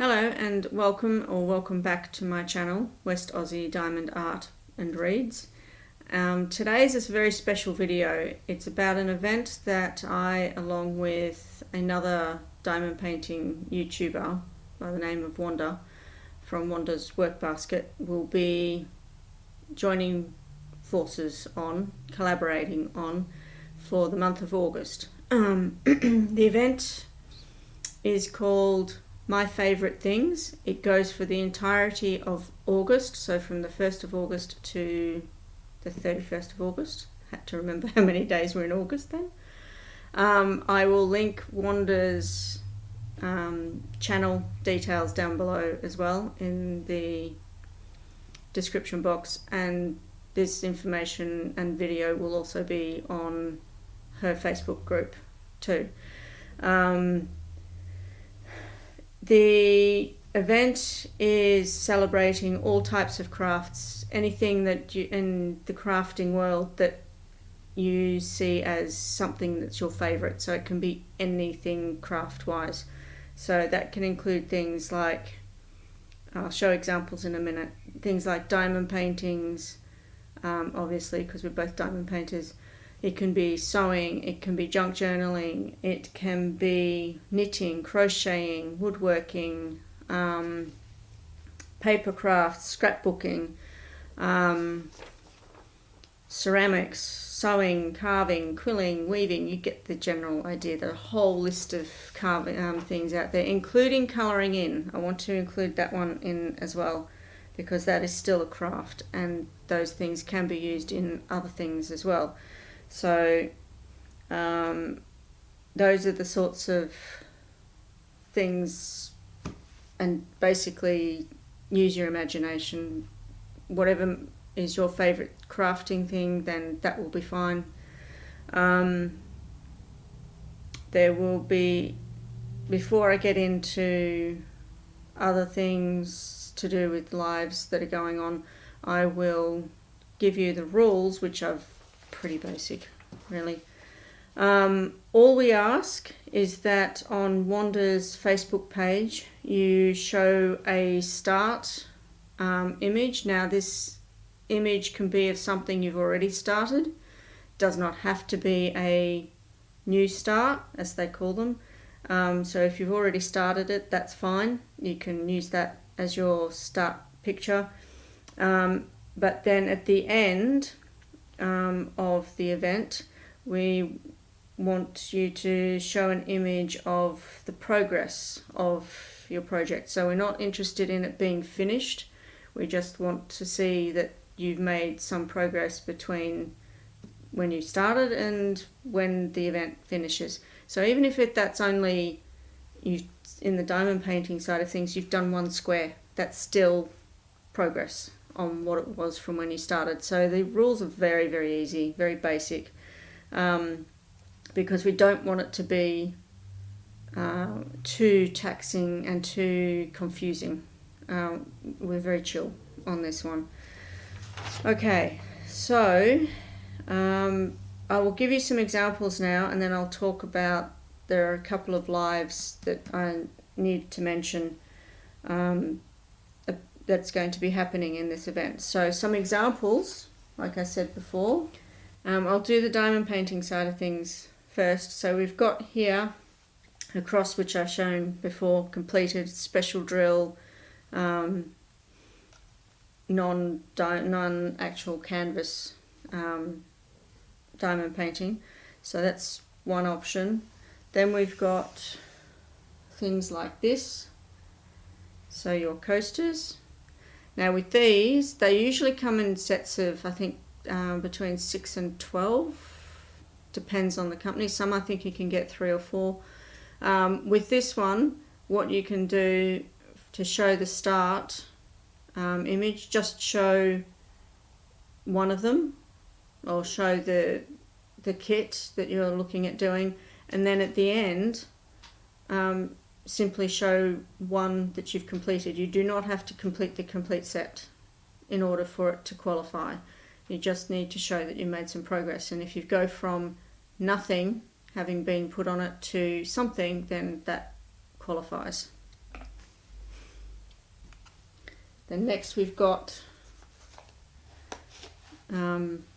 Hello and welcome back to my channel, West Aussie Diamond Art and Reads. Today's is a very special video. It's about an event that I, along with another diamond painting YouTuber by the name of Wanda from Wanda's Workbasket, will be joining forces on, collaborating on, for the month of August. The event is called My Favourite Things. It goes for the entirety of August, so from the 1st of August to the 31st of August. Had to remember how many days were in August then. I will link Wanda's channel details down below as well in the description box, and this information and video will also be on her Facebook group too. The event is celebrating all types of crafts, anything that you in the crafting world that you see as something that's your favorite. So it can be anything craft wise. So that can include things like, I'll show examples in a minute, things like diamond paintings, obviously because we're both diamond painters. It can be sewing, it can be junk journaling, it can be knitting, crocheting, woodworking, paper crafts, scrapbooking, ceramics, sewing, carving, quilling, weaving. You get the general idea. There's a whole list of carving things out there, including colouring in. I want to include that one in as well, because that is still a craft, and those things can be used in other things as well. So those are the sorts of things, and basically use your imagination. Whatever is your favourite crafting thing, then that will be fine. There will be, before I get into other things to do with lives that are going on, I will give you the rules, which I've pretty basic really. All we ask is that on Wanda's Facebook page you show a start image. Now this image can be of something you've already started. It does not have to be a new start, as they call them. So if you've already started it, that's fine. You can use that as your start picture. But then at the end of the event, we want you to show an image of the progress of your project. So we're not interested in it being finished. We just want to see that you've made some progress between when you started and when the event finishes. So even if that's only in the diamond painting side of things, you've done one square, that's still progress on what it was from when you started. So the rules are very, very easy, very basic, because we don't want it to be too taxing and too confusing. We're very chill on this one. Okay, so I will give you some examples now, and then I'll talk about, there are a couple of lives that I need to mention that's going to be happening in this event. So some examples, like I said before. I'll do the diamond painting side of things first. So we've got here a cross, which I've shown before, completed, special drill, non-actual canvas diamond painting. So that's one option. Then we've got things like this, so your coasters. Now with these, they usually come in sets of, I think, between 6 and 12, depends on the company. Some I think you can get 3 or 4. With this one, what you can do to show the start image, just show one of them, or show the kit that you're looking at doing, and then at the end simply show one that you've completed. You do not have to complete the complete set in order for it to qualify. You just need to show that you made some progress, and if you go from nothing having been put on it to something, then that qualifies. Then next we've got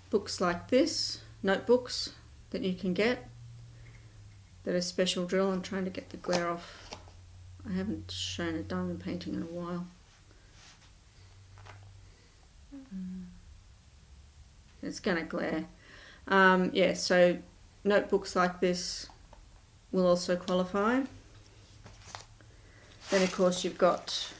books like this, notebooks that you can get that are special drill. I'm trying to get the glare off. I haven't shown a diamond painting in a while. It's going to glare. Yeah, so notebooks like this will also qualify. Then of course you've got,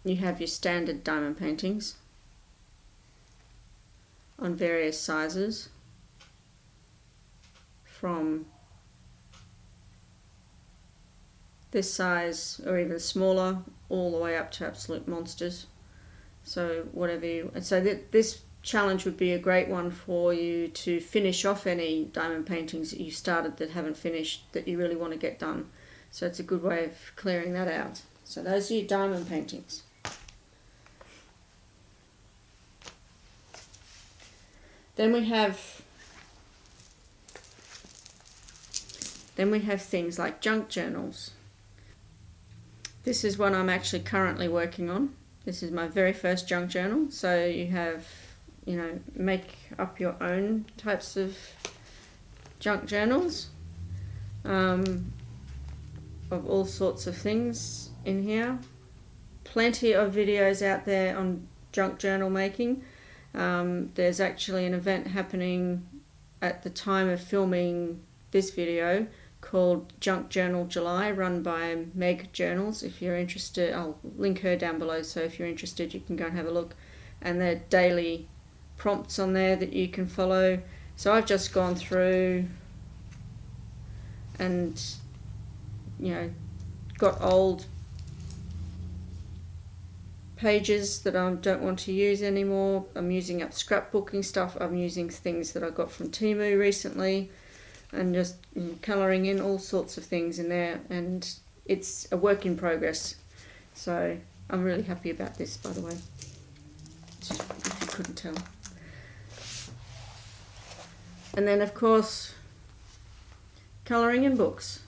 you have your standard diamond paintings on various sizes, from this size or even smaller all the way up to absolute monsters. So whatever you, so this challenge would be a great one for you to finish off any diamond paintings that you started that haven't finished, that you really want to get done. So it's a good way of clearing that out. So those are your diamond paintings. Then we have things like junk journals. This is what I'm actually currently working on. This is my very first junk journal. So you have, make up your own types of junk journals of all sorts of things in here. Plenty of videos out there on junk journal making. There's actually an event happening at the time of filming this video called Junk Journal July, run by Meg Journals. If you're interested, I'll link her down below, so if you're interested you can go and have a look. And there are daily prompts on there that you can follow. So I've just gone through and got old pages that I don't want to use anymore. I'm using up scrapbooking stuff. I'm using things that I got from Temu recently, and just colouring in all sorts of things in there, and it's a work in progress. So I'm really happy about this, by the way, if you couldn't tell. And then of course colouring in books.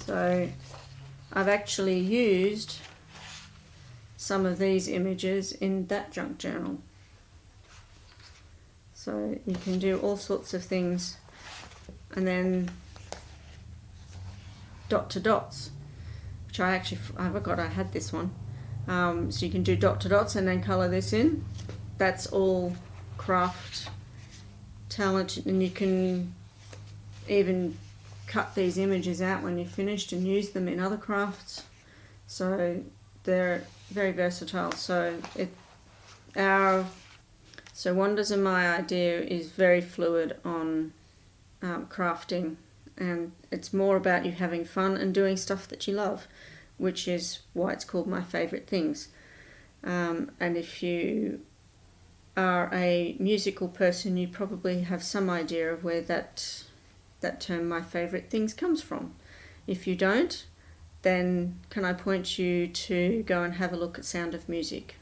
So I've actually used some of these images in that junk journal. So you can do all sorts of things. And then dot to dots, which I forgot I had this one. So you can do dot to dots and then colour this in. That's all craft talent, and you can even cut these images out when you're finished and use them in other crafts. So they're very versatile. So Wanda's and my idea is very fluid on crafting, and it's more about you having fun and doing stuff that you love, which is why it's called My Favourite Things. And if you are a musical person, you probably have some idea of where that term My Favourite Things comes from. If you don't, then can I point you to go and have a look at Sound of Music?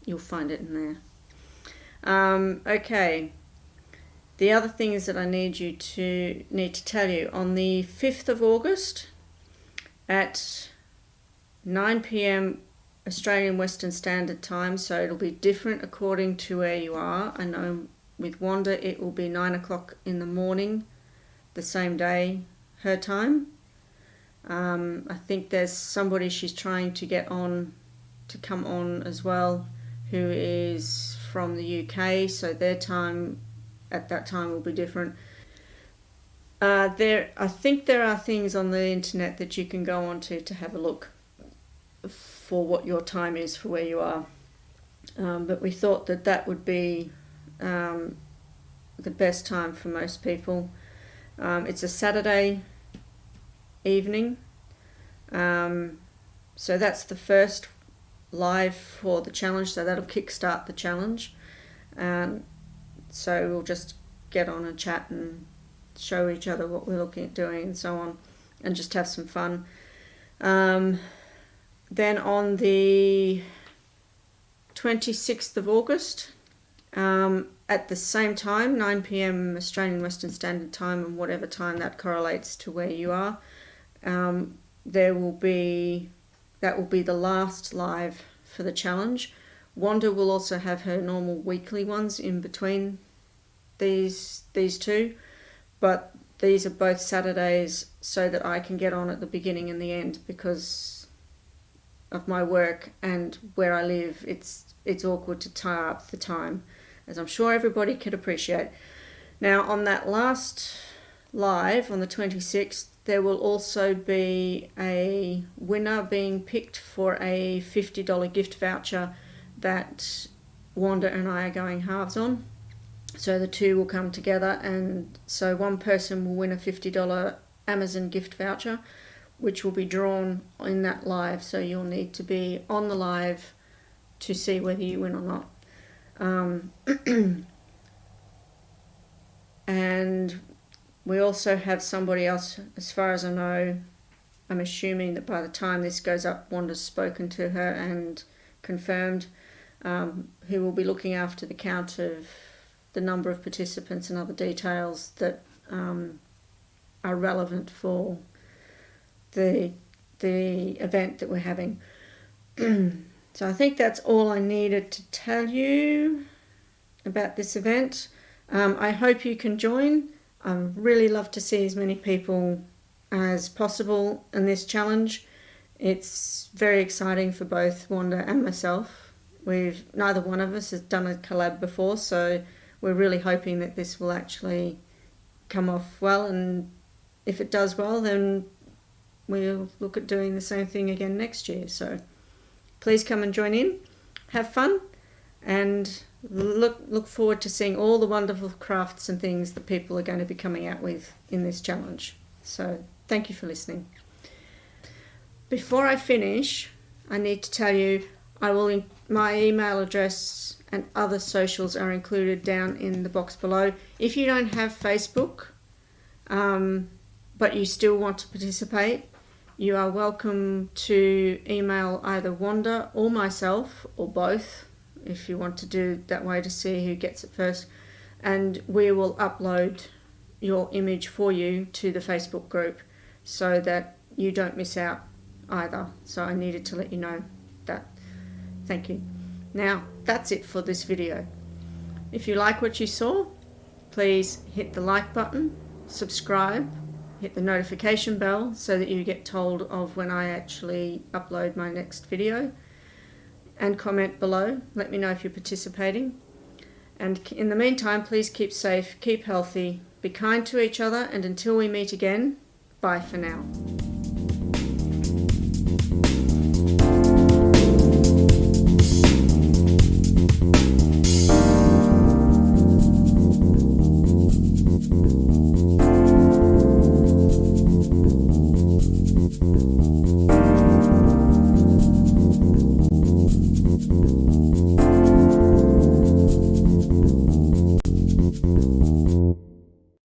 You'll find it in there. Okay. The other thing is that I need to tell you, on the 5th of August at 9 p.m. Australian Western Standard Time, so it'll be different according to where you are. I know with Wanda it will be 9 o'clock in the morning the same day, her time. I think there's somebody she's trying to get on to come on as well who is from the UK, so their time at that time will be different. I think there are things on the internet that you can go onto to have a look for what your time is for where you are. But we thought that would be the best time for most people. It's a Saturday evening. So that's the first live for the challenge, so that'll kickstart the challenge. So we'll just get on and chat and show each other what we're looking at doing and so on, and just have some fun. Then on the 26th of August, at the same time, 9 p.m. Australian Western Standard Time, and whatever time that correlates to where you are, that will be the last live for the challenge. Wanda will also have her normal weekly ones in between these two, but these are both Saturdays so that I can get on at the beginning and the end, because of my work and where I live. It's awkward to tie up the time, as I'm sure everybody could appreciate. Now, on that last live on the 26th, there will also be a winner being picked for a $50 gift voucher that Wanda and I are going halves on. So the two will come together, and so one person will win a $50 Amazon gift voucher, which will be drawn in that live. So you'll need to be on the live to see whether you win or not. And we also have somebody else, as far as I know. I'm assuming that by the time this goes up, Wanda's spoken to her and confirmed, who will be looking after the count of the number of participants and other details that are relevant for the event that we're having. So I think that's all I needed to tell you about this event. I hope you can join. I'd really love to see as many people as possible in this challenge. It's very exciting for both Wanda and myself. Neither one of us has done a collab before, so we're really hoping that this will actually come off well, and if it does well, then we'll look at doing the same thing again next year. So please come and join in, have fun, and look forward to seeing all the wonderful crafts and things that people are going to be coming out with in this challenge. So thank you for listening. Before I finish, I need to tell you my email address and other socials are included down in the box below. If you don't have Facebook, but you still want to participate, you are welcome to email either Wanda or myself, or both, if you want to do that way to see who gets it first, and we will upload your image for you to the Facebook group so that you don't miss out either. So I needed to let you know that. Thank you. Now, that's it for this video. If you like what you saw, please hit the like button, subscribe, hit the notification bell so that you get told of when I actually upload my next video, and comment below. Let me know if you're participating. And in the meantime, please keep safe, keep healthy, be kind to each other, and until we meet again, bye for now.